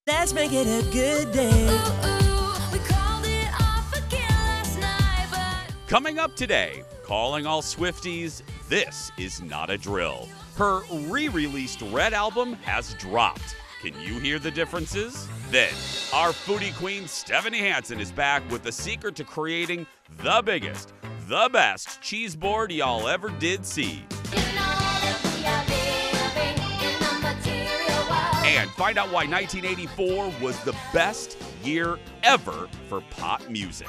Let's make it a good day. We called it off again last night, but Coming up today, calling all Swifties, this is not a drill. Her re-released Red album has dropped. Can you hear the differences? Then, our foodie queen Stephanie Hansen is back with the secret to creating the biggest, the best cheese board y'all ever did see. you know that we are living in a material world. And find out why 1984 was the best year ever for pop music.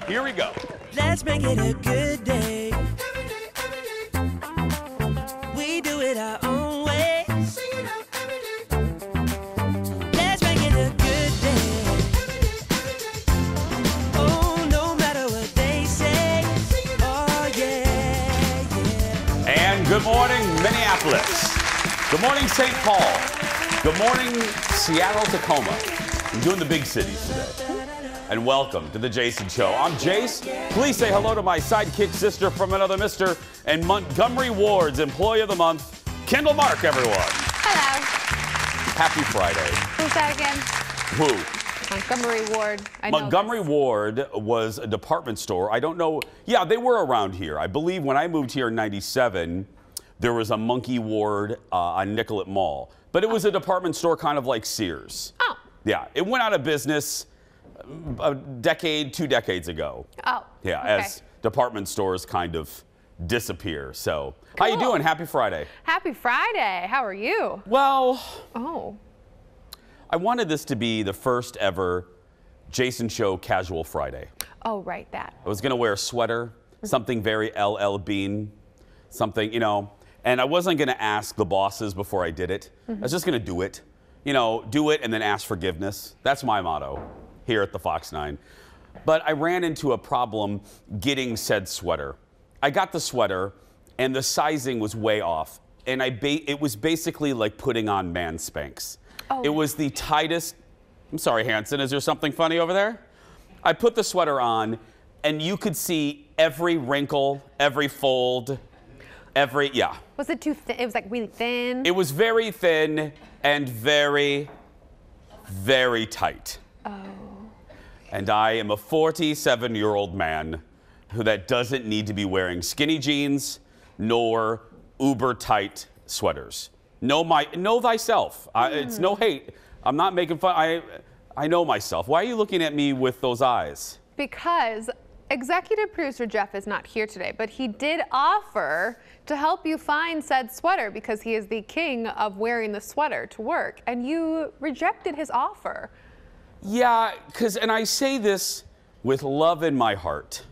Here we go. Let's make it a good day. We do it our own way. Let's make it a good day. Oh, no matter what they say. Oh, yeah, yeah. And good morning, Minneapolis. Good morning, St. Paul. Good morning, Seattle, Tacoma. I'm doing the big cities today. And welcome to The Jason Show. I'm Jace. Please say hello to my sidekick sister from another mister and Montgomery Ward's Employee of the Month, Kendall Mark, everyone. Hello. Happy Friday. Who's that again? Who? Montgomery Ward. I know Montgomery this. Ward was a department store. I don't know. Yeah, they were around here. I believe when I moved here in 97, there was a Monkey Ward on Nicollet Mall. But it was a department store kind of like Sears. Oh. Yeah, it went out of business a decade, 2 decades ago. Oh. Yeah, okay. as department stores kind of disappear. So, how you Cool. doing? Happy Friday. Happy Friday. How are you? Well, Oh. I wanted this to be the first ever Jason Show Casual Friday. Oh, right, that. I was going to wear a sweater, something very LL Bean, something, and I wasn't going to ask the bosses before I did it. I was just going to do it. Do it and then ask forgiveness. That's my motto here at the Fox 9. But I ran into a problem getting said sweater. I got the sweater and the sizing was way off. And it was basically like putting on man Spanx. Oh. It was the tightest. I'm sorry, Hansen, is there something funny over there? I put the sweater on and you could see every wrinkle, every fold, yeah. Was it too thin? It was like really thin? It was very thin and very, very tight. Oh. And I am a 47-year-old man that doesn't need to be wearing skinny jeans nor uber tight sweaters. Know thyself. It's no hate. I'm not making fun. I know myself. Why are you looking at me with those eyes? Because executive producer Jeff is not here today, but he did offer to help you find said sweater because he is the king of wearing the sweater to work, and you rejected his offer. Yeah, and I say this with love in my heart.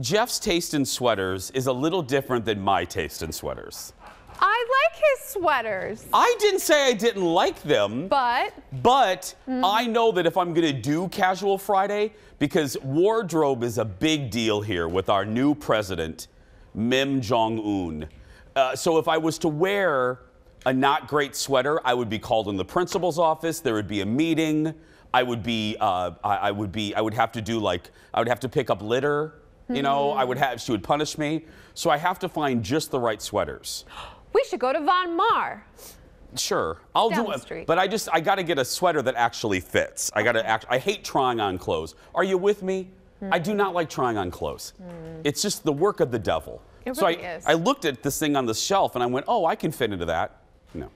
Jeff's taste in sweaters is a little different than my taste in sweaters. I like his sweaters. I didn't say I didn't like them. But I know that if I'm going to do Casual Friday, because wardrobe is a big deal here with our new president, Kim Jong-un. So if I was to wear a not great sweater, I would be called in the principal's office. There would be a meeting. I would have to pick up litter. She would punish me. So I have to find just the right sweaters. we should go to Von Mar. Sure, I'll Down do the it. street. But I got to get a sweater that actually fits. I hate trying on clothes. Are you with me? I do not like trying on clothes. It's just the work of the devil. It So really is. I looked at this thing on the shelf and I went, oh, I can fit into that. No.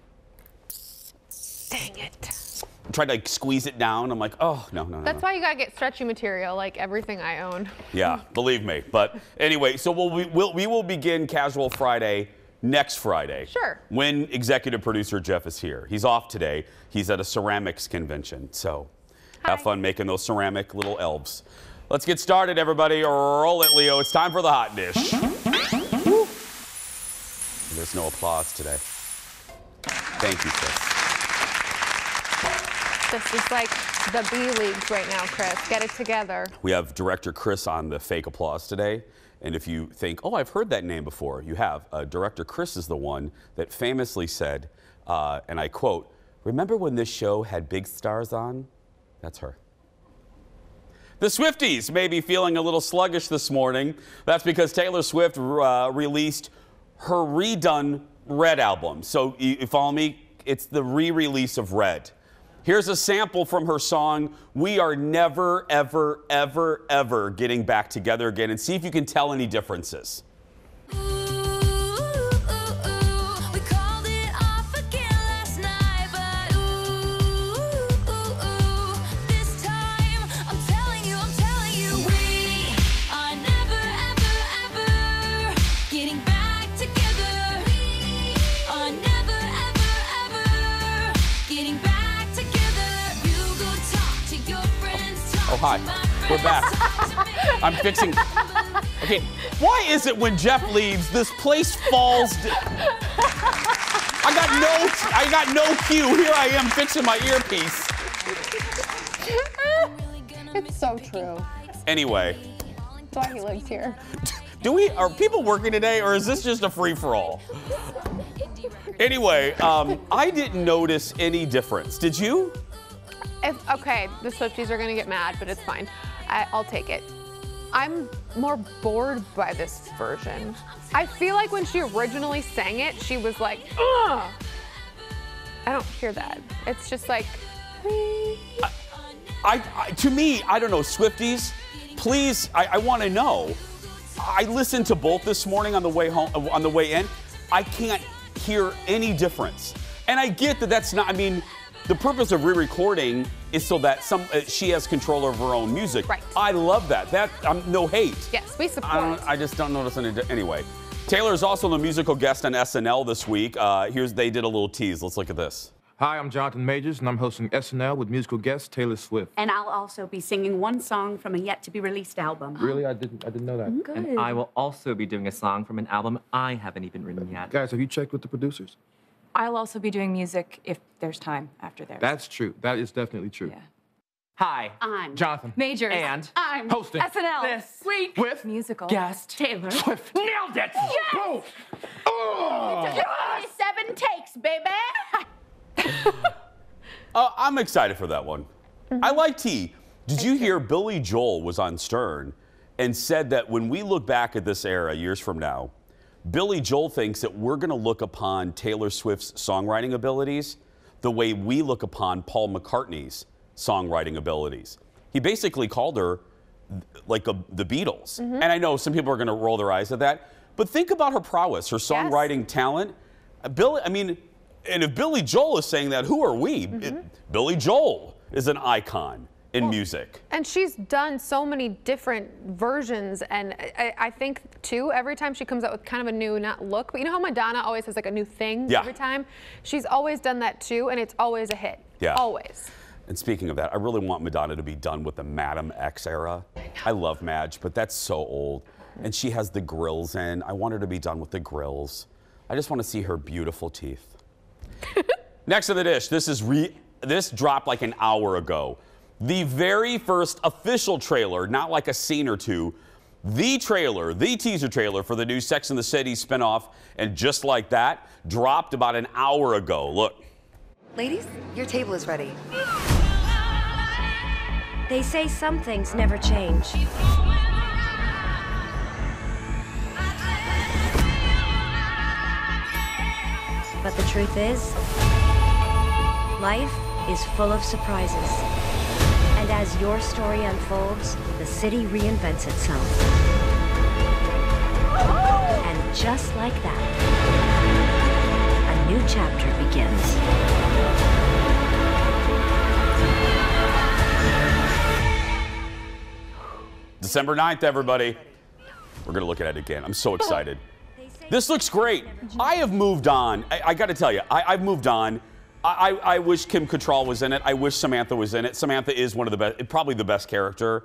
Dang it. I tried to squeeze it down. I'm like, oh, no. That's why you gotta get stretchy material, like everything I own. Yeah, believe me. But anyway, so we will begin Casual Friday next Friday. Sure. When executive producer Jeff is here. He's off today. He's at a ceramics convention. So have fun making those ceramic little elves. Let's get started, everybody. Roll it, Leo. It's time for the hot dish. Woo. There's no applause today. Thank you, Chris. This is like the B leagues right now, Chris. Get it together. We have director Chris on the fake applause today. And if you think, oh, I've heard that name before, you have. Director Chris is the one that famously said, and I quote, "Remember when this show had big stars on?" That's her. The Swifties may be feeling a little sluggish this morning. That's because Taylor Swift released her redone Red album. So you follow me? It's the re-release of Red. Here's a sample from her song, We Are Never, Ever, Ever, Ever Getting Back Together Again, and see if you can tell any differences. Oh, hi. We're back. I'm fixing. Okay, why is it when Jeff leaves, this place falls? I got no cue. Here I am fixing my earpiece. It's so true. Anyway. That's why he lives here. Are people working today, or is this just a free-for-all? Anyway, I didn't notice any difference. Did you? Okay, the Swifties are gonna get mad, but it's fine. I'll take it. I'm more bored by this version. I feel like when she originally sang it, she was like, ugh! I don't hear that. It's just like, to me, I don't know, Swifties, please, I want to know. I listened to both this morning on the way home, on the way in. I can't hear any difference. And I get that that's not, I mean, the purpose of re-recording is so that she has control over her own music. Right. I love that. No hate. Yes, we support. I just don't notice any. Anyway, Taylor is also the musical guest on SNL this week. They did a little tease. Let's look at this. Hi, I'm Jonathan Majors, and I'm hosting SNL with musical guest Taylor Swift. And I'll also be singing one song from a yet-to-be-released album. Really? I didn't know that. Good. And I will also be doing a song from an album I haven't even written yet. Guys, have you checked with the producers? I'll also be doing music if there's time after theirs. That's true. That is definitely true. Yeah. Hi, I'm Jonathan. Majors. and I'm Hosting SNL. this week with Musical. guest Taylor. Swift. nailed it. Boom. Oh. 27 takes, baby. I'm excited for that one. I like T. Did you hear Billy Joel was on Stern and said that when we look back at this era years from now, Billy Joel thinks that we're going to look upon Taylor Swift's songwriting abilities the way we look upon Paul McCartney's songwriting abilities. He basically called her like the Beatles. And I know some people are going to roll their eyes at that, but think about her prowess, her songwriting talent. And if Billy Joel is saying that, who are we? Billy Joel is an icon in music. And she's done so many different versions, and I think too, every time she comes out with kind of a new, not look, but you know how Madonna always has like a new thing every time? She's always done that too, and it's always a hit. Yeah. Always. And speaking of that, I really want Madonna to be done with the Madam X era. I love Madge, but that's so old. And she has the grills in. I want her to be done with the grills. I just want to see her beautiful teeth. Next to the dish, this dropped like an hour ago. The very first official trailer, not like a scene or two, the trailer, the teaser trailer for the new Sex and the City spinoff, and just like that, dropped about an hour ago. Look. Ladies, your table is ready. They say some things never change. But the truth is, life is full of surprises. And as your story unfolds, the city reinvents itself. And just like that, a new chapter begins. December 9th, everybody. We're going to look at it again. I'm so excited. This looks great. I have moved on. I got to tell you, I've moved on. I wish Kim Cattrall was in it. I wish Samantha was in it. Samantha is one of the best, probably the best character.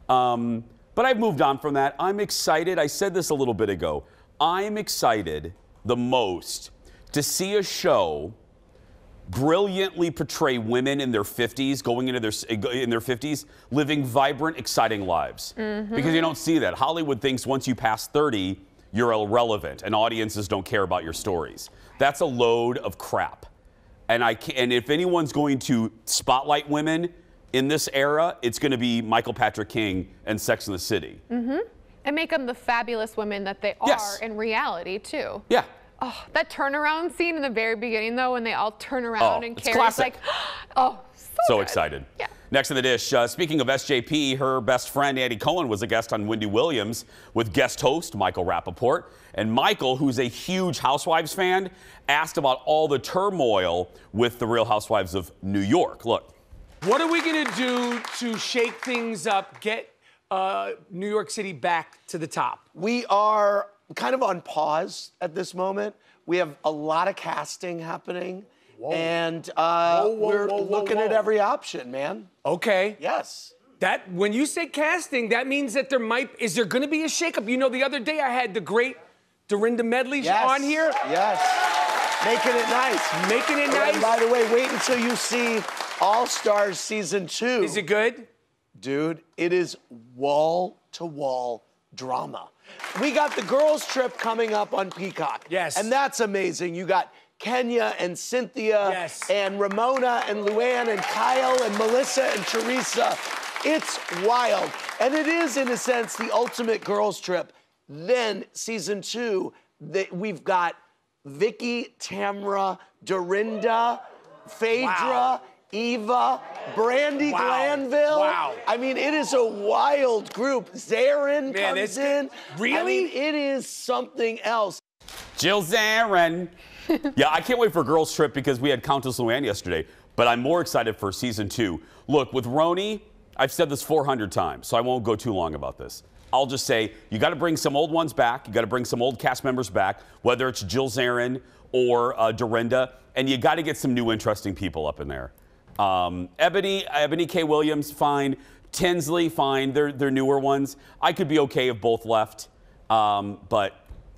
But I've moved on from that. I'm excited. I said this a little bit ago. I'm excited the most to see a show brilliantly portray women in their 50s, going into their 50s, living vibrant, exciting lives. Because you don't see that. Hollywood thinks once you pass 30, you're irrelevant and audiences don't care about your stories. That's a load of crap. And if anyone's going to spotlight women in this era, it's going to be Michael Patrick King and Sex and the City. And make them the fabulous women that they are in reality too. Yeah. Oh, that turnaround scene in the very beginning though, when they all turn around and it's Carrie's classic. like, oh, So good. excited. Yeah. Next in the dish, speaking of SJP, her best friend Andy Cohen was a guest on Wendy Williams with guest host Michael Rappaport. And Michael, who's a huge Housewives fan, asked about all the turmoil with the Real Housewives of New York. Look. What are we going to do to shake things up, get New York City back to the top? We are kind of on pause at this moment. We have a lot of casting happening. Whoa. And Whoa, looking at every option, man. Okay. Yes. That when you say casting, that means that is there going to be a shakeup? You know, the other day I had the great Dorinda Medley on here. Yes. Making it nice. Making it nice. And by the way, wait until you see All Stars Season 2. Is it good? Dude, it is wall-to-wall drama. We got the girls' trip coming up on Peacock. Yes. And that's amazing. You got Kenya and Cynthia and Ramona and Luann and Kyle and Melissa and Teresa. It's wild. And it is, in a sense, the ultimate girls' trip. Then, Season 2, we've got Vicky, Tamra, Dorinda, Phaedra, Eva, Brandy Glanville. Wow. I mean, it is a wild group. Zarin comes in. Really? I mean, it is something else. Jill Zarin. Yeah, I can't wait for Girls Trip because we had Countess Luann yesterday, but I'm more excited for Season 2. Look, with Roni, I've said this 400 times, so I won't go too long about this. I'll just say, you got to bring some old ones back. You got to bring some old cast members back, whether it's Jill Zarin or Dorinda, and you got to get some new interesting people up in there. Ebony K. Williams, fine. Tinsley, fine. They're newer ones. I could be okay if both left, and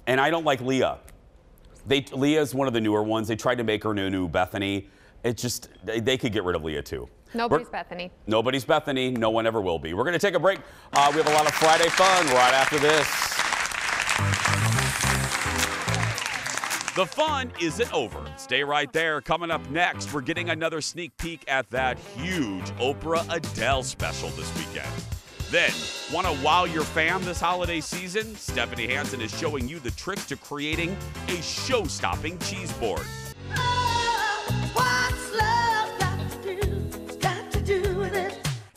I don't like Leah. Leah's one of the newer ones. They tried to make her new Bethany. They could get rid of Leah too. Nobody's Bethany. Nobody's Bethany. No one ever will be. We're going to take a break. We have a lot of Friday fun right after this. The fun isn't over. Stay right there. Coming up next, we're getting another sneak peek at that huge Oprah Adele special this weekend. Then, want to wow your fam this holiday season? Stephanie Hansen is showing you the tricks to creating a show-stopping cheese board.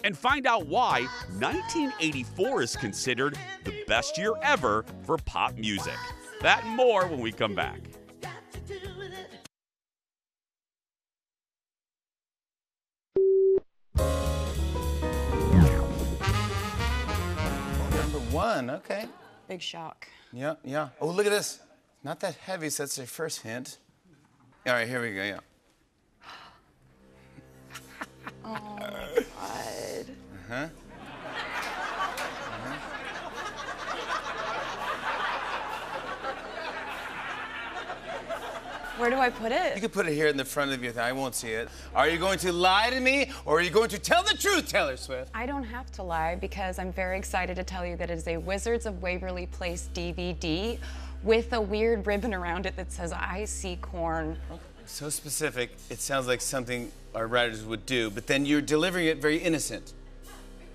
And find out why 1984 is considered the best year ever for pop music. That and more when we come back. Number 1, okay. Big shock. Yeah, yeah. Oh, look at this. Not that heavy, so that's your first hint. All right, here we go, yeah. Oh, my God. Uh-huh. Where do I put it? You can put it here in the front of your thing. I won't see it. Are you going to lie to me, or are you going to tell the truth, Taylor Swift? I don't have to lie because I'm very excited to tell you that it is a Wizards of Waverly Place DVD with a weird ribbon around it that says, I see corn. So specific, it sounds like something our writers would do, but then you're delivering it very innocent,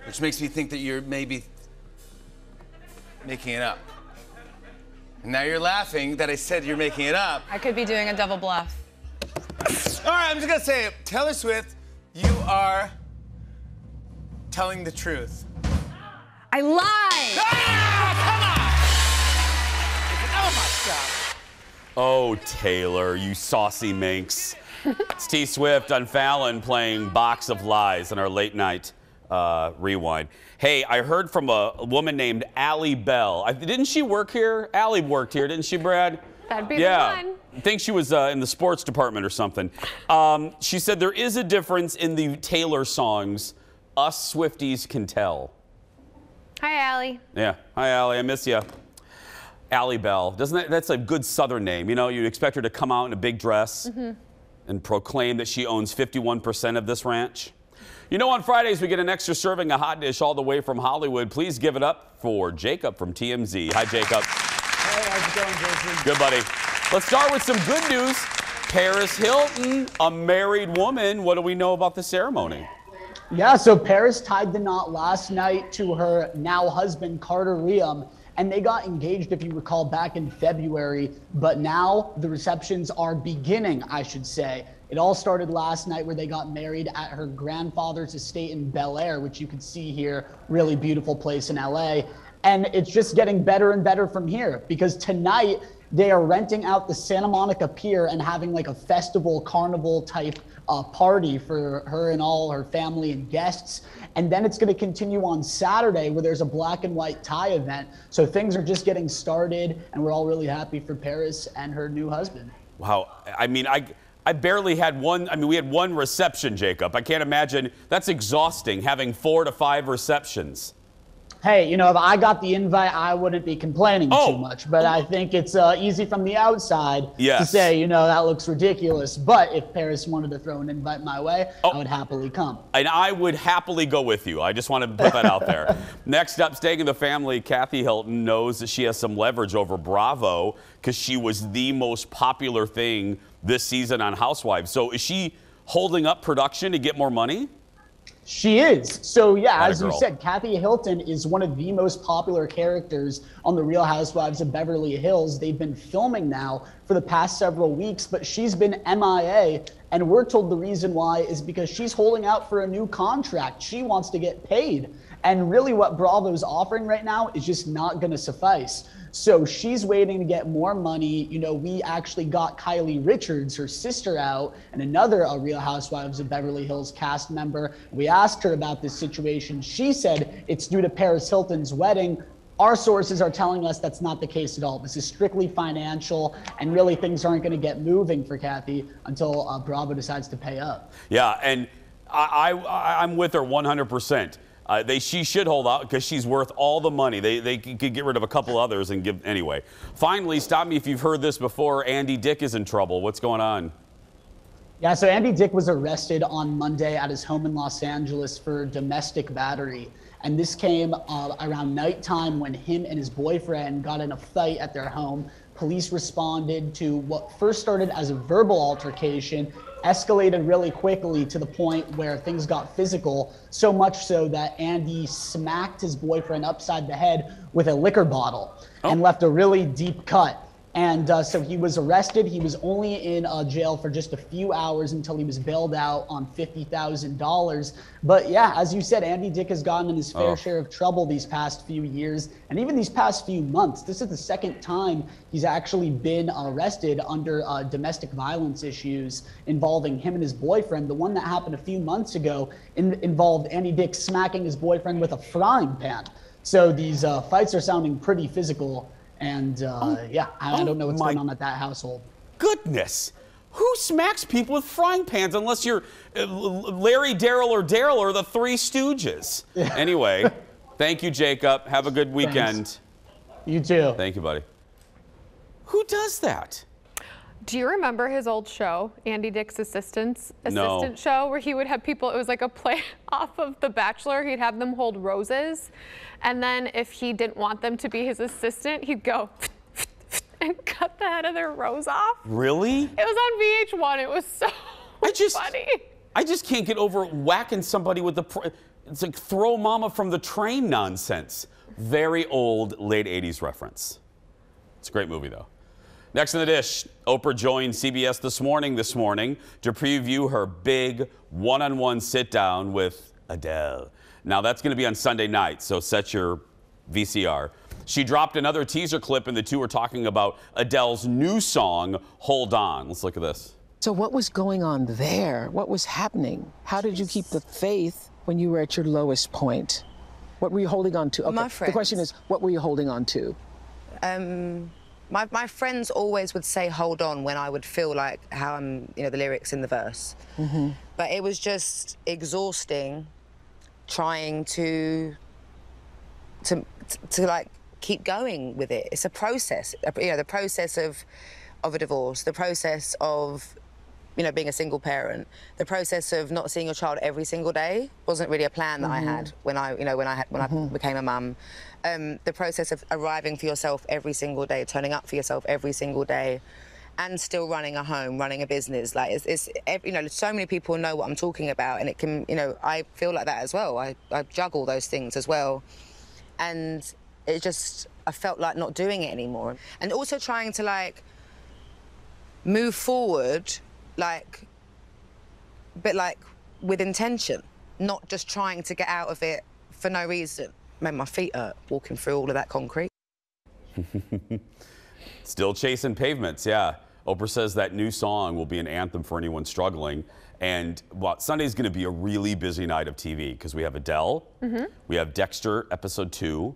which makes me think that you're maybe making it up. And now you're laughing that I said you're making it up. I could be doing a double bluff. All right, I'm just gonna say it. Taylor Swift, you are telling the truth. I lied! Oh, Taylor, you saucy minx. It's T Swift on Fallon playing Box of Lies in our late night rewind. Hey, I heard from a woman named Allie Bell. Didn't she work here? Allie worked here, didn't she, Brad? That'd be the one. I think she was in the sports department or something. She said there is a difference in the Taylor songs. Us Swifties can tell. Hi, Allie. Yeah. Hi, Allie. I miss you. Allie Bell. That's a good Southern name. You know, you'd expect her to come out in a big dress and proclaim that she owns 51% of this ranch. You know, on Fridays, we get an extra serving of hot dish all the way from Hollywood. Please give it up for Jacob from TMZ. Hi, Jacob. Hey, how's it going, Jason? Good, buddy. Let's start with some good news. Paris Hilton, a married woman. What do we know about the ceremony? Yeah, so Paris tied the knot last night to her now husband, Carter Liam, and they got engaged, if you recall, back in February. But now the receptions are beginning, I should say. It all started last night where they got married at her grandfather's estate in Bel Air, which you can see here, really beautiful place in LA. And it's just getting better and better from here, because tonight they are renting out the Santa Monica Pier and having like a festival, carnival type party for her and all her family and guests. And then it's going to continue on Saturday where there's a black and white tie event. So things are just getting started, and we're all really happy for Paris and her new husband. Wow. I mean, I barely had one. I mean, we had one reception, Jacob. I can't imagine. That's exhausting, having 4 to 5 receptions. Hey, you know, if I got the invite, I wouldn't be complaining too much. But I think it's easy from the outside to say, you know, that looks ridiculous. But if Paris wanted to throw an invite my way, I would happily come. And I would happily go with you. I just want to put that out there. Next up, staying in the family, Kathy Hilton knows that she has some leverage over Bravo because she was the most popular thing this season on Housewives. So is she holding up production to get more money? She is. So yeah, Atta as you girl. said, Kathy Hilton is one of the most popular characters on The Real Housewives of Beverly Hills. They've been filming now for the past several weeks, but she's been MIA. And we're told the reason why is because she's holding out for a new contract. She wants to get paid. And really what Bravo's offering right now is just not going to suffice. So she's waiting to get more money. You know, we actually got Kylie Richards, her sister, out, and another Real Housewives of Beverly Hills cast member. We asked her about this situation. She said it's due to Paris Hilton's wedding. Our sources are telling us that's not the case at all. This is strictly financial, and really things aren't going to get moving for Kathy until Bravo decides to pay up. Yeah, and I'm with her 100%. She should hold out because she's worth all the money. They could get rid of a couple others and give anyway. Finally, stop me if you've heard this before. Andy Dick is in trouble. What's going on? Yeah, so Andy Dick was arrested on Monday at his home in Los Angeles for domestic battery. And this came around nighttime when him and his boyfriend got in a fight at their home. Police responded to what first started as a verbal altercation, escalated really quickly to the point where things got physical, so much so that Andy smacked his boyfriend upside the head with a liquor bottle and left a really deep cut. And so he was arrested. He was only in jail for just a few hours until he was bailed out on $50,000. But yeah, as you said, Andy Dick has gotten in his fair share of trouble these past few years, and even these past few months. This is the second time he's actually been arrested under domestic violence issues involving him and his boyfriend. The one that happened a few months ago involved Andy Dick smacking his boyfriend with a frying pan. So these fights are sounding pretty physical. And yeah, I don't know what's going on at that household. Goodness. Who smacks people with frying pans unless you're Larry, Daryl, or Daryl or the Three Stooges? Anyway, thank you, Jacob. Have a good weekend. Thanks. You too. Thank you, buddy. Who does that? Do you remember his old show, Andy Dick's assistant show, where he would have people, it was like a play off of The Bachelor, he'd have them hold roses, and then if he didn't want them to be his assistant, he'd go and cut the head of their rose off. Really? It was on VH1, it was so funny. I just can't get over whacking somebody with it's like throw mama from the train nonsense. Very old, late 80s reference. It's a great movie, though. Next in the dish, Oprah joined CBS This Morning to preview her big one-on-one sit-down with Adele. Now, that's going to be on Sunday night, so set your VCR. She dropped another teaser clip, and the two are talking about Adele's new song, Hold On. Let's look at this. So what was going on there? What was happening? How did you keep the faith when you were at your lowest point? What were you holding on to? Okay, My friends. The question is, what were you holding on to? My friends always would say hold on when I would feel like how I'm, you know, the lyrics in the verse. Mm-hmm. But it was just exhausting trying to like keep going with it. It's a process, you know, the process of a divorce, the process of, you know, being a single parent, the process of not seeing your child every single day wasn't really a plan that I had when I became a mum. The process of arriving for yourself every single day, turning up for yourself every single day, and still running a home, running a business. Like it's you know, so many people know what I'm talking about, and it can, you know, I feel like that as well. I juggle those things as well, and it just, I felt like not doing it anymore, and also trying to like move forward, like but like with intention, not just trying to get out of it for no reason. Made my feet hurt walking through all of that concrete. Still chasing pavements, yeah. Oprah says that new song will be an anthem for anyone struggling. And well, Sunday's going to be a really busy night of TV because we have Adele, we have Dexter episode 2,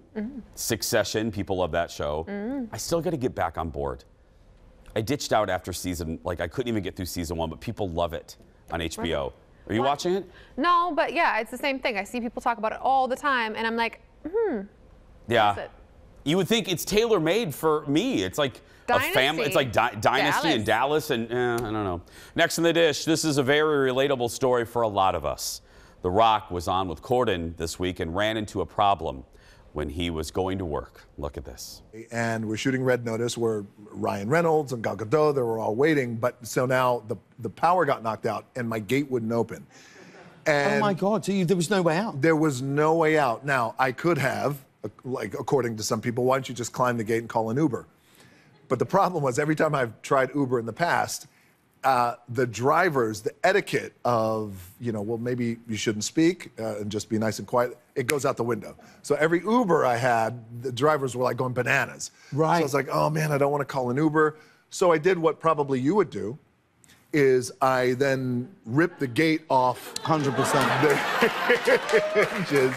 Succession, people love that show. I still got to get back on board. I ditched out after season, like I couldn't even get through season 1, but people love it on HBO. Are you watching it? No, but yeah, it's the same thing. I see people talk about it all the time, and I'm like, Yeah. What is it? You would think it's tailor-made for me. It's like Dynasty. a family. It's like Dynasty in Dallas, and I don't know. Next in the dish, this is a very relatable story for a lot of us. The Rock was on with Cohen this week and ran into a problem when he was going to work. Look at this. And we're shooting Red Notice where Ryan Reynolds and Gal Gadot, they were all waiting. But so now the power got knocked out and my gate wouldn't open. And oh my God, so there was no way out? There was no way out. Now, I could have, like according to some people, why don't you just climb the gate and call an Uber? But the problem was every time I've tried Uber in the past, the drivers, the etiquette of, you know, well, maybe you shouldn't speak and just be nice and quiet, it goes out the window. So every Uber I had, the drivers were like going bananas. Right. So I was like, oh man, I don't want to call an Uber. So I did what probably you would do, is I then ripped the gate off 100%. the hinges.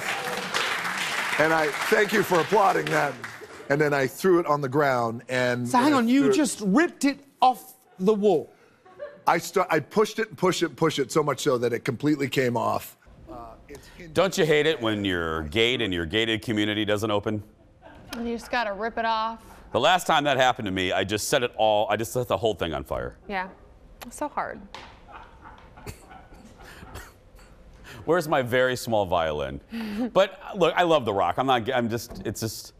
And I thank you for applauding that. And then I threw it on the ground and... So hang on, you just ripped it off the wall? I pushed it and pushed it and pushed it so much so that it completely came off. Don't you hate it when your gate in your gated community doesn't open? And you just gotta rip it off. The last time that happened to me, I just set the whole thing on fire. Yeah, it's so hard. Where's my very small violin? But look, I love The Rock. It's just,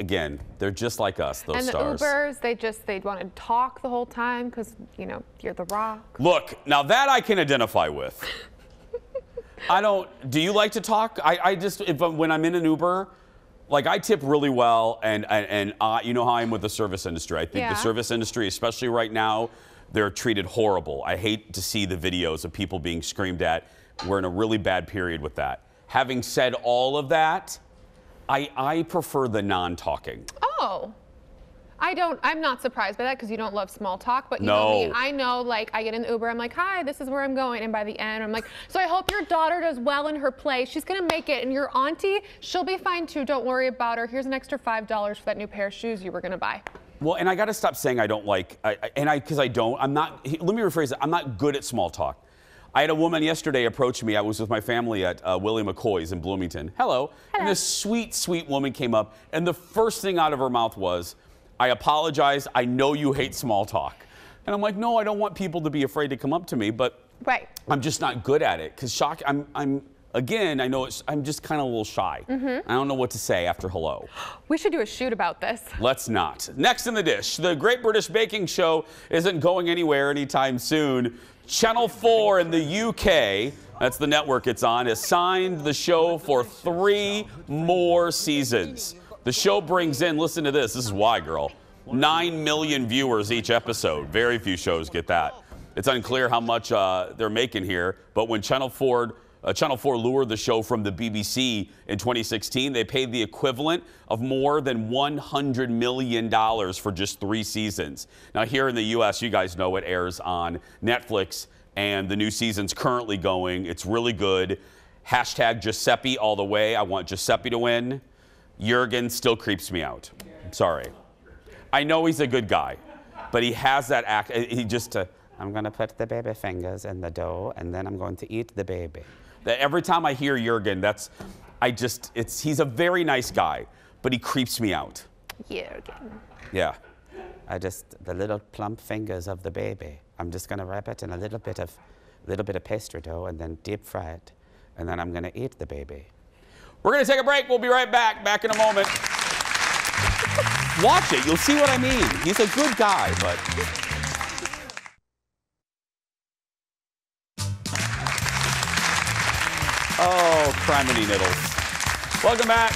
again, they're just like us, those stars. And the Ubers, they want to talk the whole time because, you know, you're The Rock. Look, now that I can identify with. Do you like to talk? When I'm in an Uber, like I tip really well and you know how I am with the service industry. I think the service industry, especially right now, they're treated horrible. I hate to see the videos of people being screamed at. We're in a really bad period with that. Having said all of that, I prefer the non-talking. Oh. I'm not surprised by that because you don't love small talk, but you know me, I know, like, I get in the Uber, I'm like, hi, this is where I'm going, and by the end, I'm like, so I hope your daughter does well in her play. She's gonna make it, and your auntie, she'll be fine too, don't worry about her. Here's an extra $5 for that new pair of shoes you were gonna buy. Well, and I gotta stop saying I don't like, because I don't, I'm not, let me rephrase it, I'm not good at small talk. I had a woman yesterday approach me. I was with my family at Willie McCoy's in Bloomington. Hello. And this sweet, sweet woman came up, and the first thing out of her mouth was, I apologize, I know you hate small talk. And I'm like, no, I don't want people to be afraid to come up to me, but I'm just not good at it. Because again, I know I'm just kind of a little shy. I don't know what to say after hello. We should do a shoot about this. Let's not. Next in the dish, the Great British Baking Show isn't going anywhere anytime soon. Channel 4 in the UK, that's the network it's on, has signed the show for 3 more seasons. The show brings in, listen to this is why, girl, 9 million viewers each episode. Very few shows get that. It's unclear how much they're making here, but when Channel 4 lured the show from the BBC in 2016, they paid the equivalent of more than $100 million for just 3 seasons. Now here in the US, you guys know it airs on Netflix, and the new season's currently going. It's really good. Hashtag Giuseppe all the way. I want Giuseppe to win. Jurgen still creeps me out. I'm sorry. I know he's a good guy, but he has that act. He just, I'm going to put the baby fingers in the dough, and then I'm going to eat the baby. Every time I hear Jurgen, he's a very nice guy, but he creeps me out. Jurgen. Yeah. The little plump fingers of the baby. I'm just going to wrap it in a little bit of pastry dough and then deep fry it, and then I'm going to eat the baby. We're going to take a break. We'll be right back. Back in a moment. Watch it. You'll see what I mean. He's a good guy, but... Oh, criminy niddles. Welcome back.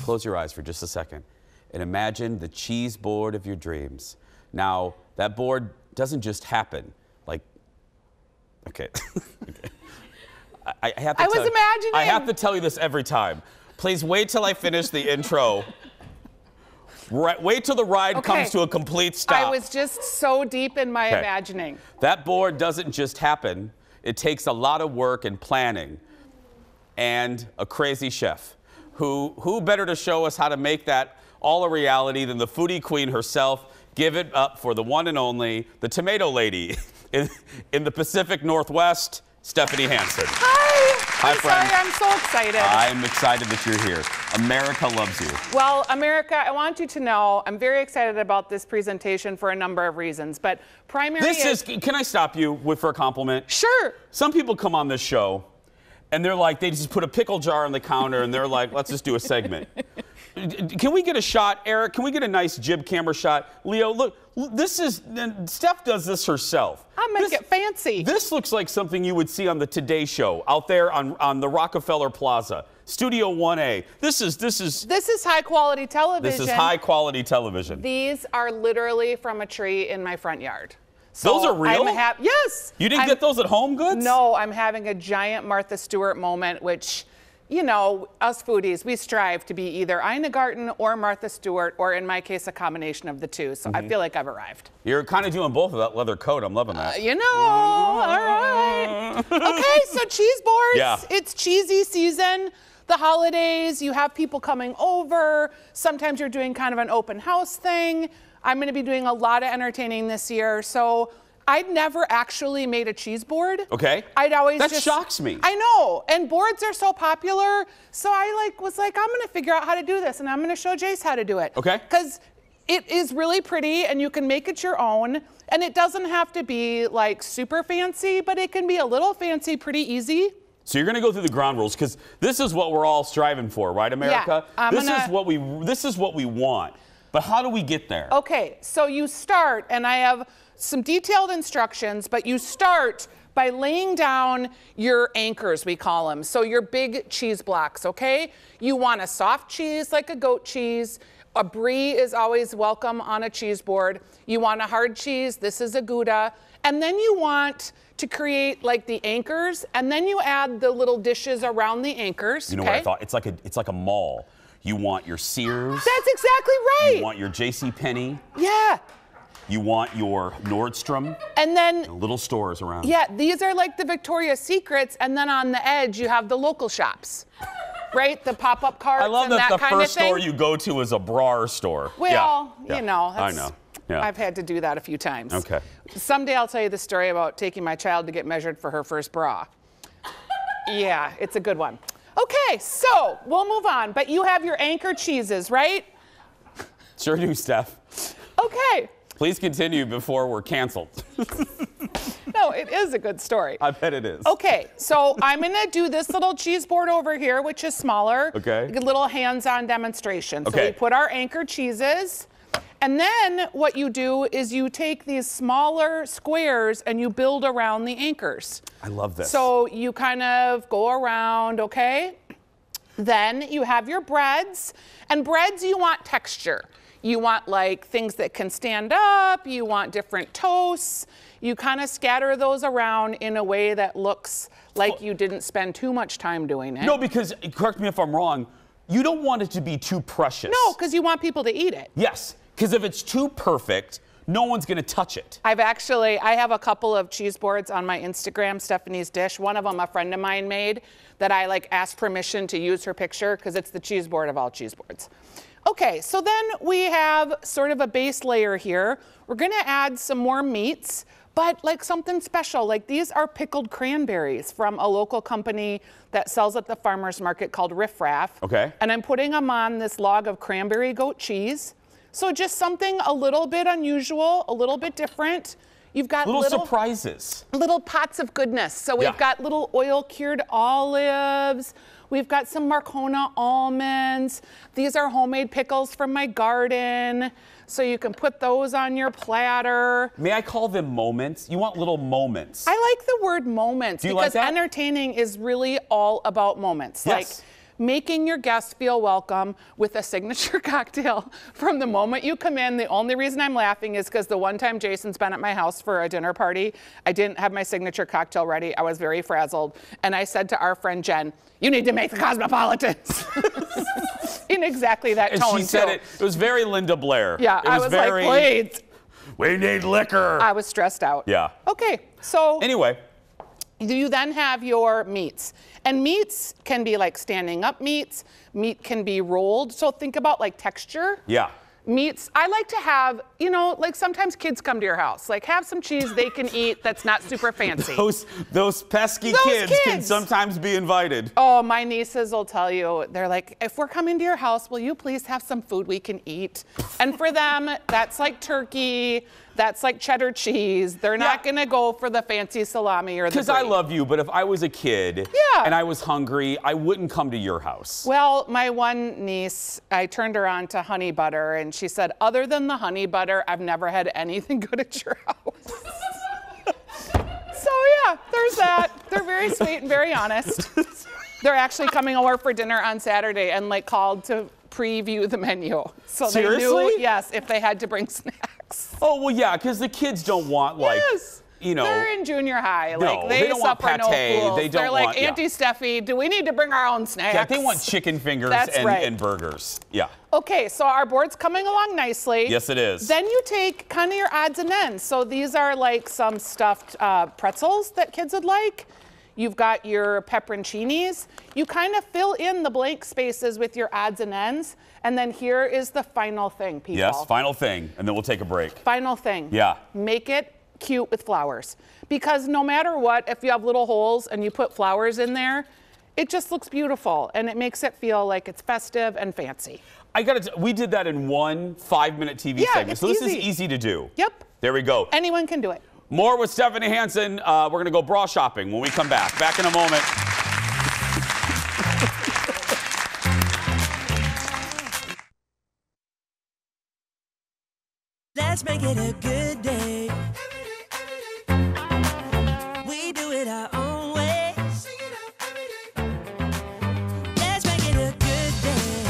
Close your eyes for just a second and imagine the cheese board of your dreams. Now, that board doesn't just happen. Like, okay. Okay. I have to I was imagining. I have to tell you this every time. Please wait till I finish the intro. Wait till the ride comes to a complete stop. I was just so deep in my imagining. That board doesn't just happen. It takes a lot of work and planning and a crazy chef. Who better to show us how to make that all a reality than the foodie queen herself? Give it up for the one and only, the tomato lady in the Pacific Northwest, Stephanie Hansen. Hi. I'm friend. sorry, I'm so excited. I'm excited that you're here. America loves you. Well, America, I want you to know I'm very excited about this presentation for a number of reasons, but primary Can I stop you for a compliment? Sure. Some people come on this show and they're like, they just put a pickle jar on the counter and they're like, let's just do a segment. Can we get a shot, Eric? Can we get a nice jib camera shot? Leo, look, Steph does this herself. I'm gonna get fancy. This looks like something you would see on the Today Show out there on the Rockefeller Plaza, Studio 1A. This is high quality television. This is high quality television. These are literally from a tree in my front yard. So those are real? Yes. You didn't get those at Home Goods? No, I'm having a giant Martha Stewart moment, which, you know, us foodies, we strive to be either Ina Garten or Martha Stewart, or in my case, a combination of the two. So I feel like I've arrived. You're kind of doing both of that leather coat. I'm loving that. You know, all right. Okay, so cheese boards. Yeah. It's cheesy season. The holidays, you have people coming over. Sometimes you're doing kind of an open house thing. I'm going to be doing a lot of entertaining this year. So I'd never actually made a cheese board. Okay. I'd always That shocks me. I know. And boards are so popular. So I was like, I'm going to figure out how to do this, and I'm going to show Jace how to do it. Okay. Because it is really pretty, and you can make it your own. And it doesn't have to be like super fancy, but it can be a little fancy pretty easy. So you're going to go through the ground rules, because this is what we're all striving for, right, America? Yeah, this is what we want. But how do we get there? Okay, so you start, and I have some detailed instructions, but you start by laying down your anchors, we call them. So your big cheese blocks, okay? You want a soft cheese like a goat cheese. A brie is always welcome on a cheese board. You want a hard cheese, this is a Gouda. And then you want to create like the anchors, and then you add the little dishes around the anchors. You know what I thought? It's like a mall. You want your Sears. That's exactly right. You want your JCPenney. Yeah. You want your Nordstrom. And then little stores around. Yeah, these are like the Victoria's Secrets, and then on the edge you have the local shops. Right? The pop-up carts. I love and that the kind of first thing. store you go to is a bra store. Well, yeah. you know, I know. Yeah. I've had to do that a few times. Okay. Someday I'll tell you the story about taking my child to get measured for her first bra. Yeah, it's a good one. Okay, so we'll move on. But you have your anchor cheeses, right? Sure do, Steph. Okay. Please continue before we're canceled. No, it is a good story. I bet it is. Okay, so I'm gonna do this little cheese board over here, which is smaller. Okay. A little hands-on demonstration. So Okay. we put our anchor cheeses, and then what you do is you take these smaller squares and you build around the anchors. I love this. So you kind of go around, okay? Then you have your breads, and breads you want texture. You want like things that can stand up, you want different toasts. You kind of scatter those around in a way that looks like you didn't spend too much time doing it. No, because, correct me if I'm wrong, you don't want it to be too precious. No, because you want people to eat it. Yes, because if it's too perfect, no one's going to touch it. I have a couple of cheese boards on my Instagram, Stephanie's Dish. One of them a friend of mine made that I like asked permission to use her picture because it's the cheese board of all cheese boards. Okay, so then we have sort of a base layer here. We're gonna add some more meats, but like something special. Like these are pickled cranberries from a local company that sells at the farmer's market called Riff Raff. Okay. And I'm putting them on this log of cranberry goat cheese. So just something a little bit unusual, a little bit different. You've got little surprises. Little pots of goodness. So we've got little oil cured olives. We've got some Marcona almonds. These are homemade pickles from my garden. So you can put those on your platter. May I call them moments? You want little moments. I like the word moments Do you because like that? entertaining is really all about moments. Yes. Like making your guests feel welcome with a signature cocktail from the moment you come in. The only reason I'm laughing is because the one time Jason's been at my house for a dinner party, I didn't have my signature cocktail ready. I was very frazzled. And I said to our friend Jen, you need to make the Cosmopolitans. In exactly that tone, And she said it was very Linda Blair. Yeah, it was very, like, wait. We need liquor. I was stressed out. Yeah. Okay, so. Anyway. You then have your meats. And meats can be like standing up meats. Meat can be rolled. So think about like texture. Yeah. Meats, I like to have, you know, like sometimes kids come to your house. Like have some cheese they can eat that's not super fancy. Those pesky kids can sometimes be invited. Oh, my nieces will tell you, they're like, if we're coming to your house, will you please have some food we can eat? And for them, that's like turkey, that's like cheddar cheese. They're not gonna go for the fancy salami or the Because I love you, but if I was a kid and I was hungry, I wouldn't come to your house. Well, my one niece, I turned her on to honey butter, and she said, other than the honey butter, I've never had anything good at your house. So yeah, there's that. They're very sweet and very honest. They're actually coming over for dinner on Saturday and like called to preview the menu. So Seriously? they knew, yes, if they had to bring snacks. Oh, well, yeah, because the kids don't want like, you know. They're in junior high. No, Like they don't want suffer no pate. fools. They don't They're like, want- yeah. Auntie Steffi, do we need to bring our own snacks? Yeah, they want chicken fingers That's and, right. and burgers. Yeah. Okay, so our board's coming along nicely. Yes, it is. Then you take kind of your odds and ends. So these are like some stuffed pretzels that kids would like. You've got your pepperoncinis. You kind of fill in the blank spaces with your odds and ends. And then here is the final thing, people. Yes, final thing, and then we'll take a break. Final thing. Yeah. Make it cute with flowers. Because no matter what, if you have little holes and you put flowers in there, it just looks beautiful and it makes it feel like it's festive and fancy. We did that in one 5-minute TV segment, it's so this easy. is easy to do. Yep. There we go. Anyone can do it. More with Stephanie Hansen. We're going to go bra shopping when we come back. Back in a moment. Let's make it a good day. We do it our own way. Let's make it a good day.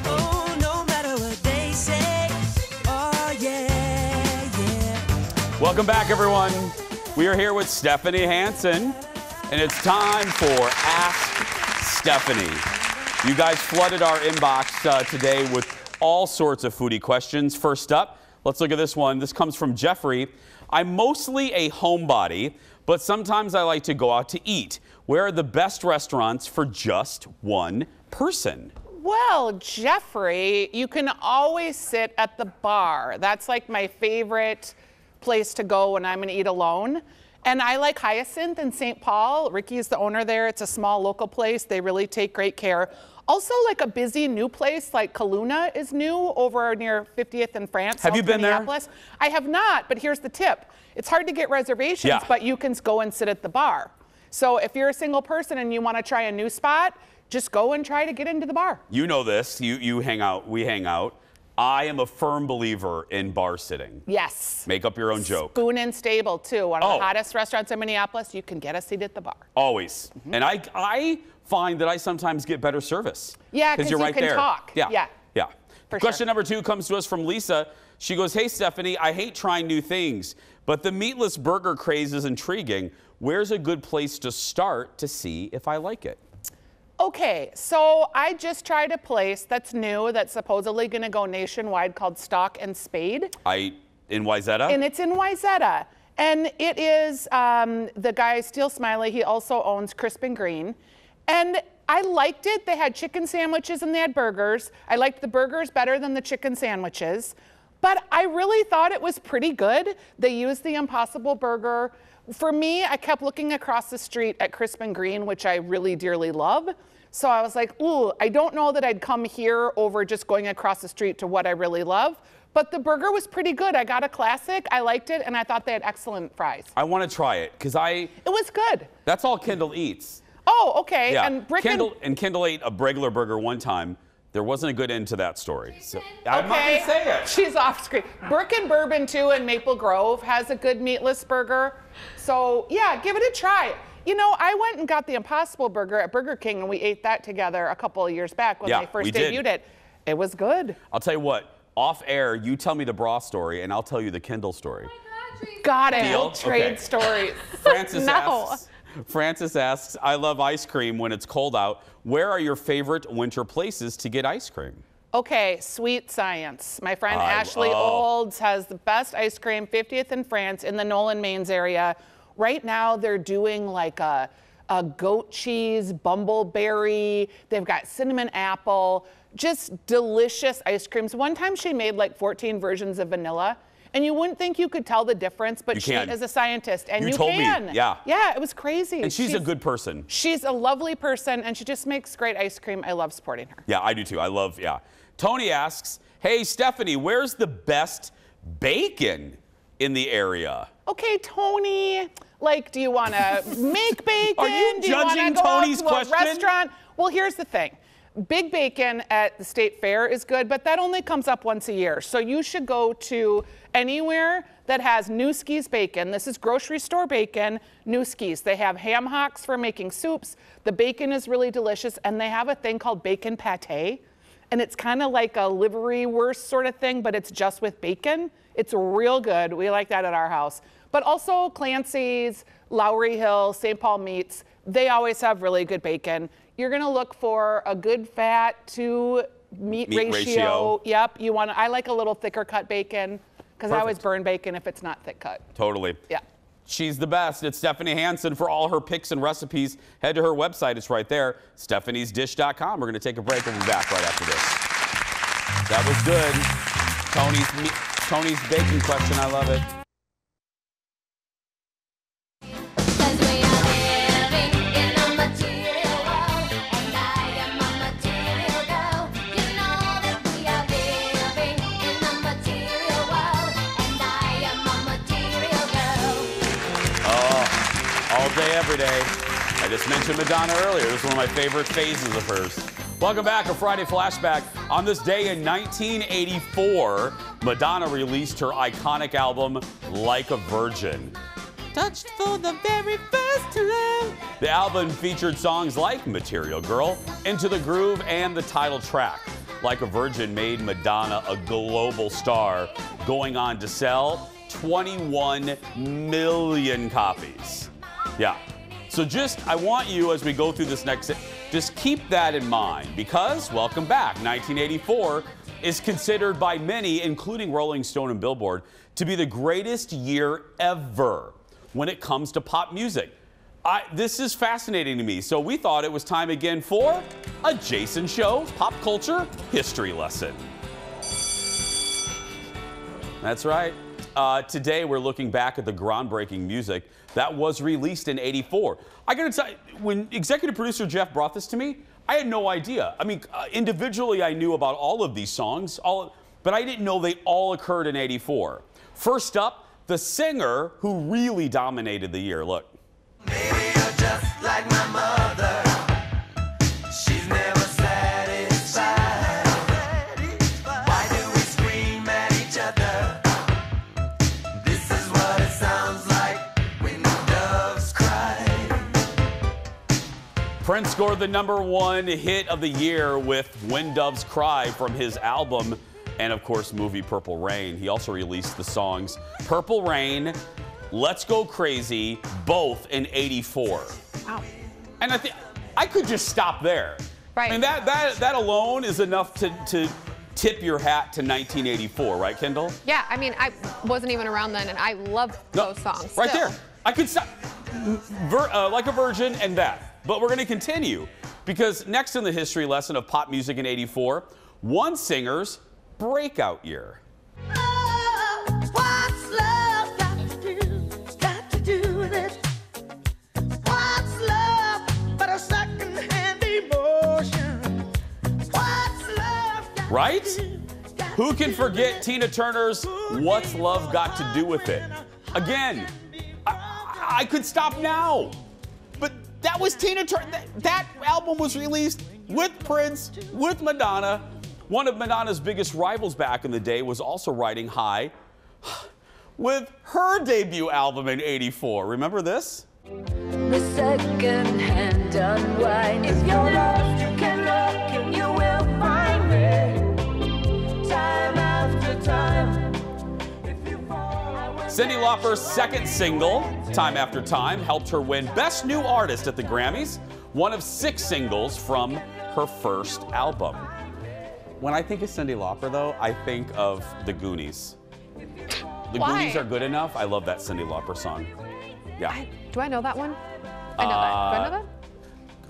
Oh, no matter what they say. Oh, yeah, yeah. Welcome back, everyone. We are here with Stephanie Hansen, and it's time for Ask Stephanie. You guys flooded our inbox today with all sorts of foodie questions. First up, let's look at this one. This comes from Jeffrey. I'm mostly a homebody, but sometimes I like to go out to eat. Where are the best restaurants for just one person? Well, Jeffrey, you can always sit at the bar. That's like my favorite place to go when I'm gonna eat alone. And I like Hyacinth in St. Paul. Ricky's the owner there. It's a small local place. They really take great care. Also, like a busy new place like Kaluna is new over near 50th and France. Have you been there? Minneapolis. I have not, but here's the tip. It's hard to get reservations, but you can go and sit at the bar. So if you're a single person and you want to try a new spot, just go and try to get into the bar. You know this. You hang out. We hang out. I am a firm believer in bar sitting. Yes. Make up your own joke. Spoon and Stable, too. One of the hottest restaurants in Minneapolis. You can get a seat at the bar. Always. And I find that I sometimes get better service. Yeah, because you're you right can there. talk. Yeah. Yeah. For Question sure. number 2 comes to us from Lisa. She goes, hey, Stephanie, I hate trying new things, but the meatless burger craze is intriguing. Where's a good place to start to see if I like it? Okay, so I just tried a place that's new that's supposedly going to go nationwide called Stock and Spade. In Wayzata? And it's in Wayzata. And it is the guy, Steel Smiley, he also owns Crisp and Green. And I liked it. They had chicken sandwiches and they had burgers. I liked the burgers better than the chicken sandwiches. But I really thought it was pretty good. They used the Impossible Burger. For me, I kept looking across the street at Crisp and Green, which I really dearly love. So I was like, ooh, I don't know that I'd come here over just going across the street to what I really love. But the burger was pretty good. I got a classic, I liked it, and I thought they had excellent fries. I want to try it because It was good. That's all Kendall eats. Oh, okay. Yeah. And Kendall ate a regular burger one time. There wasn't a good end to that story. So I'm not going to say it. She's off screen. Brick and Bourbon, too, in Maple Grove has a good meatless burger. So, yeah, give it a try. You know, I went and got the Impossible Burger at Burger King, and we ate that together a couple of years back when they first debuted it. It was good. I'll tell you what, off air, you tell me the bra story, and I'll tell you the Kindle story. Got it. Deal? Trade stories. Francis asks, I love ice cream when it's cold out. Where are your favorite winter places to get ice cream? Okay, Sweet Science. My friend Ashley Olds has the best ice cream, 50th in France, in the Nolan Mains area. Right now, they're doing like a goat cheese, bumbleberry. They've got cinnamon apple, just delicious ice creams. One time she made like 14 versions of vanilla. And you wouldn't think you could tell the difference, but she is a scientist, and you told can. Me, yeah. Yeah, it was crazy. And she's a good person. She's a lovely person, and she just makes great ice cream. I love supporting her. Yeah, I do too. I love, Tony asks, hey, Stephanie, where's the best bacon in the area? Okay, Tony, like, do you want to make bacon? Are you do you want to judging go Tony's out to question? a restaurant? Well, here's the thing. Big bacon at the state fair is good, but that only comes up once a year. So you should go to anywhere that has Newski's bacon. This is grocery store bacon, Newski's. They have ham hocks for making soups. The bacon is really delicious, and they have a thing called bacon pate. And it's kind of like a liverwurst sort of thing, but it's just with bacon. It's real good. We like that at our house. But also Clancy's, Lowry Hill, St. Paul Meats, they always have really good bacon. You're gonna look for a good fat to meat ratio. Yep, I like a little thicker cut bacon, because I always burn bacon if it's not thick cut. Totally. Yeah. She's the best. It's Stephanie Hansen. For all her picks and recipes, head to her website. It's right there, stephaniesdish.com. We're going to take a break. We'll be back right after this. That was good. Tony's baking question. I love it. All day, every day. I just mentioned Madonna earlier. This is one of my favorite phases of hers. Welcome back, a Friday flashback. On this day in 1984, Madonna released her iconic album, Like a Virgin. Touched for the very first time. The album featured songs like Material Girl, Into the Groove, and the title track. Like a Virgin made Madonna a global star, going on to sell 21 million copies. Yeah. So I want you, as we go through this next, just keep that in mind, because, welcome back, 1984 is considered by many, including Rolling Stone and Billboard, to be the greatest year ever when it comes to pop music. This is fascinating to me, so we thought it was time again for a Jason Show Pop Culture History Lesson. That's right. Today we're looking back at the groundbreaking music that was released in '84. I gotta tell you, when executive producer Jeff brought this to me, I had no idea. I mean, individually I knew about all of these songs, but I didn't know they all occurred in '84. First up, the singer who really dominated the year. Look. Maybe you're just like my mother. She's never satisfied. Why do we scream at each other? This is what it sounds like when the doves cry. Prince scored the #1 hit of the year with When Doves Cry from his album and, of course, movie Purple Rain. He also released the songs Purple Rain, Let's Go Crazy, both in '84. Wow. And I think I could just stop there. Right. I mean, that alone is enough to tip your hat to 1984, right, Kendall? Yeah, I mean, I wasn't even around then, and I love those songs. Right still. there. I could stop. Like a Virgin and that. But we're going to continue, because next in the history lesson of pop music in '84, one singer's breakout year. What's love got to do with it? What's love but a second-hand emotion? What's love got Right? Who can forget Tina Turner's What's Love Got to Do with It? Again, I could stop now. But that was Tina Turner. That album was released with Prince, with Madonna. One of Madonna's biggest rivals back in the day was also riding high with her debut album in '84. Remember this? the second-hand unwind. If you're lost, you can look and you will find me. Time after time. Cyndi Lauper's second single, Time After Time, helped her win Best New Artist at the Grammys, one of 6 singles from her first album. When I think of Cyndi Lauper, though, I think of The Goonies. The Why? Goonies are good enough. I love that Cyndi Lauper song. Yeah. Do I know that one? I know that. Do I know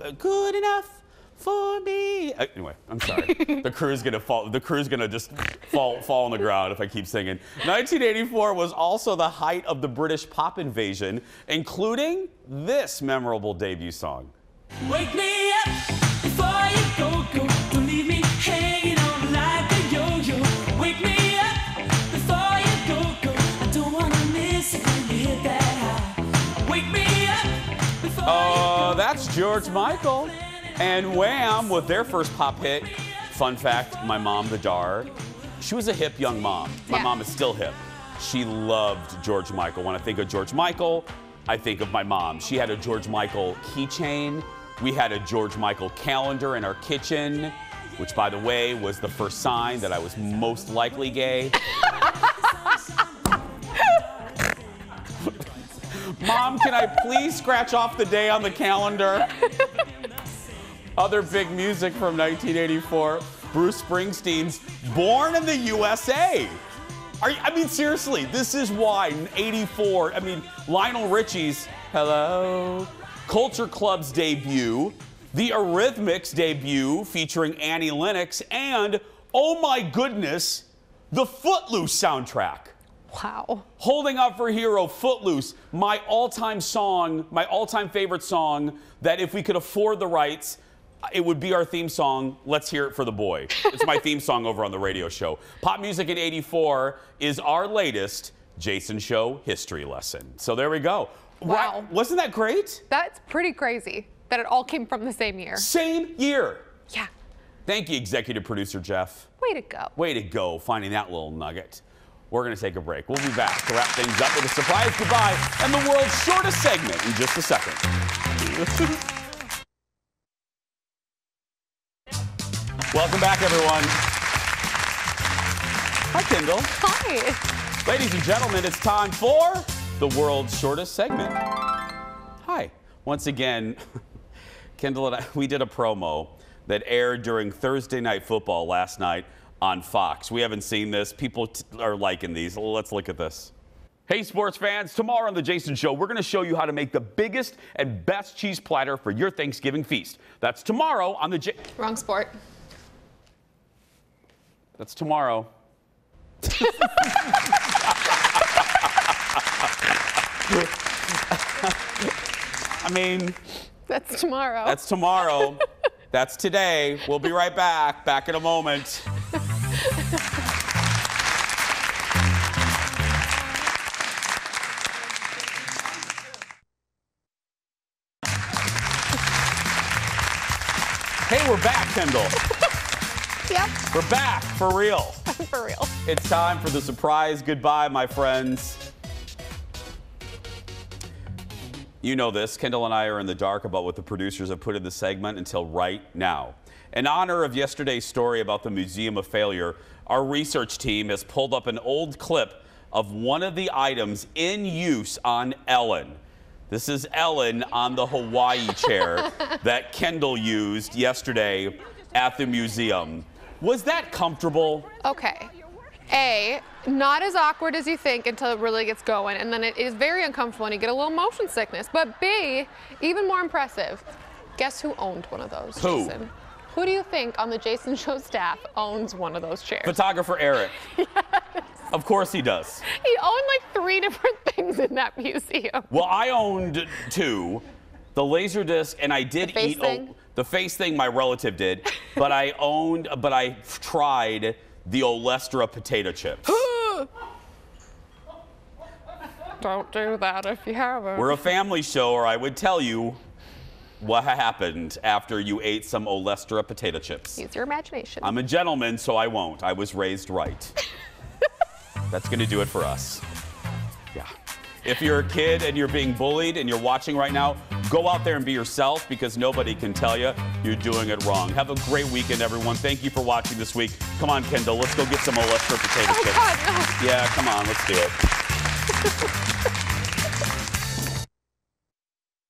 that? Good enough for me. Anyway, I'm sorry. The crew's gonna fall. The crew's gonna just fall on the ground if I keep singing. 1984 was also the height of the British pop invasion, including this memorable debut song. Wake me up before you go. Don't leave me hanging on like a yo-yo. Wake me up before you go. I don't wanna miss it when you hit that high. Wake me up before Oh, that's George Michael and Wham with their first pop hit. Fun fact, my mom, the Dar, she was a hip young mom. My mom is still hip. She loved George Michael. When I think of George Michael, I think of my mom. She had a George Michael keychain. We had a George Michael calendar in our kitchen, which, by the way, was the first sign that I was most likely gay. Mom, can I please scratch off the day on the calendar? Other big music from 1984, Bruce Springsteen's Born in the USA. I mean, seriously, this is why, 84, I mean, Lionel Richie's Hello, Culture Club's debut, the Eurythmics debut featuring Annie Lennox, and, oh my goodness, the Footloose soundtrack. Wow. Holding Up for Hero, Footloose, my all-time song, my all-time favorite song that if we could afford the rights, it would be our theme song, Let's Hear It for the Boy. It's my theme song over on the radio show. Pop music in 84 is our latest Jason Show history lesson. So there we go. Wow. Wasn't that great? That's pretty crazy that it all came from the same year. Same year. Yeah. Thank you, executive producer Jeff. Way to go. Way to go, finding that little nugget. We're going to take a break. We'll be back to wrap things up with a surprise goodbye and the world's shortest segment in just a second. Welcome back, everyone. Hi, Kendall. Hi. Ladies and gentlemen, it's time for the world's shortest segment. Hi. Once again, Kendall and I, we did a promo that aired during Thursday Night Football last night on Fox. We haven't seen this. People are liking these. Let's look at this. Hey, sports fans. Tomorrow on The Jason Show, we're going to show you how to make the biggest and best cheese platter for your Thanksgiving feast. That's tomorrow on the Wrong sport. That's tomorrow. I mean... That's tomorrow. That's tomorrow. That's today. We'll be right back. Back in a moment. Hey, we're back, Kendall. Yep. We're back, for real. For real. It's time for the surprise goodbye, my friends. You know this. Kendall and I are in the dark about what the producers have put in the segment until right now. In honor of yesterday's story about the Museum of Failure, our research team has pulled up an old clip of one of the items in use on Ellen. This is Ellen on the Hawaii chair that Kendall used yesterday at the museum. Was that comfortable? Okay. A, not as awkward as you think until it really gets going, and then it is very uncomfortable and you get a little motion sickness. But B, even more impressive, guess who owned one of those, Who? Jason? Who do you think on the Jason Show staff owns one of those chairs? Photographer Eric. Yes. Of course he does. He owned like 3 different things in that museum. Well, I owned 2. The Laserdisc, and I did face eat thing? the face thing my relative did, but I tried the Olestra potato chips. Don't do that if you haven't. We're a family show, or I would tell you what happened after you ate some Olestra potato chips. Use your imagination. I'm a gentleman, so I won't. I was raised right. That's going to do it for us. Yeah. If you're a kid and you're being bullied and you're watching right now, Go out there and be yourself because nobody can tell you you're doing it wrong. Have a great weekend, everyone. Thank you for watching this week. Come on, Kendall, let's go get some Olestra potato chips. God, no. Yeah, come on, let's do it.